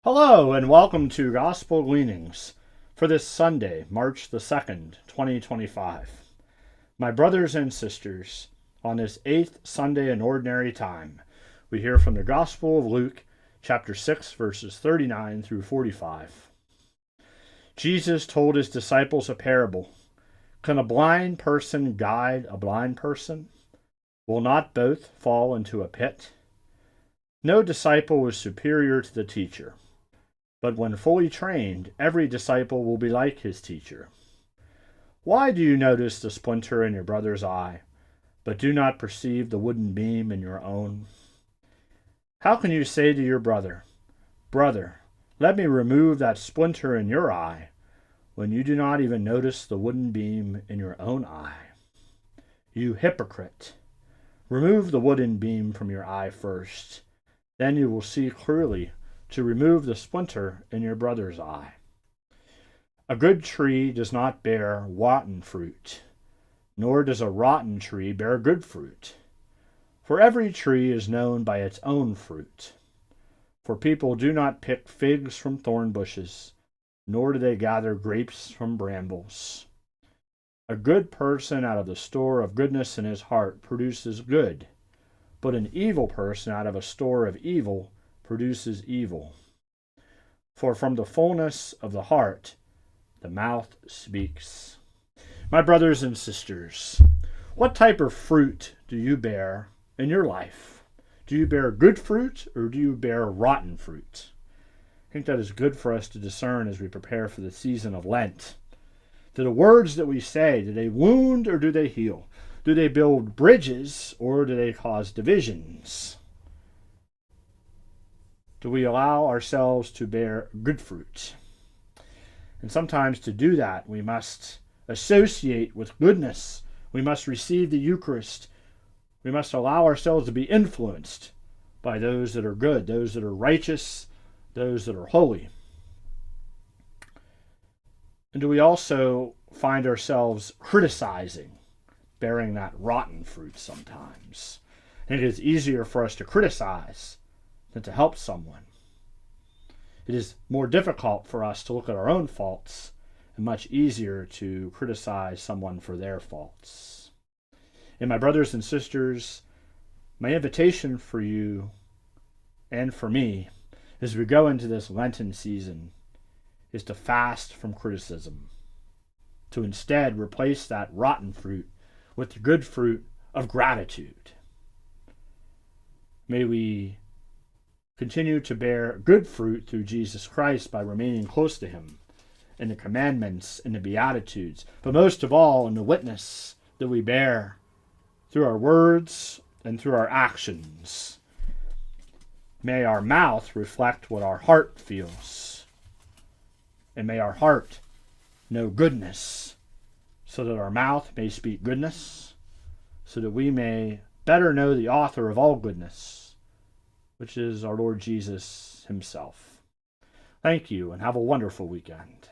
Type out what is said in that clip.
Hello and welcome to Gospel Gleanings for this Sunday, March the 2nd, 2025. My brothers and sisters, on this 8th Sunday in Ordinary Time, we hear from the Gospel of Luke, chapter 6, verses 39 through 45. Jesus told his disciples a parable. Can a blind person guide a blind person? Will not both fall into a pit? No disciple is superior to the teacher. But when fully trained, every disciple will be like his teacher. Why do you notice the splinter in your brother's eye, but do not perceive the wooden beam in your own? How can you say to your brother, "Brother, let me remove that splinter in your eye," when you do not even notice the wooden beam in your own eye? You hypocrite! Remove the wooden beam from your eye first, then you will see clearly to remove the splinter in your brother's eye. A good tree does not bear rotten fruit, nor does a rotten tree bear good fruit. For every tree is known by its own fruit. For people do not pick figs from thornbushes, nor do they gather grapes from brambles. A good person out of the store of goodness in his heart produces good, but an evil person out of a store of evil produces evil. For from the fullness of the heart, the mouth speaks. My brothers and sisters, what type of fruit do you bear in your life? Do you bear good fruit or do you bear rotten fruit? I think that is good for us to discern as we prepare for the season of Lent. Do the words that we say, do they wound or do they heal? Do they build bridges or do they cause divisions? Do we allow ourselves to bear good fruit? And sometimes to do that, we must associate with goodness. We must receive the Eucharist. We must allow ourselves to be influenced by those that are good, those that are righteous, those that are holy. And do we also find ourselves criticizing, bearing that rotten fruit sometimes? I think it's easier for us to criticize than to help someone. It is more difficult for us to look at our own faults and much easier to criticize someone for their faults. And my brothers and sisters, my invitation for you and for me as we go into this Lenten season is to fast from criticism, to instead replace that rotten fruit with the good fruit of gratitude. May we continue to bear good fruit through Jesus Christ by remaining close to him in the commandments and the Beatitudes, but most of all in the witness that we bear through our words and through our actions. May our mouth reflect what our heart feels, and may our heart know goodness, so that our mouth may speak goodness, so that we may better know the author of all goodness, which is our Lord Jesus himself. Thank you, and have a wonderful weekend.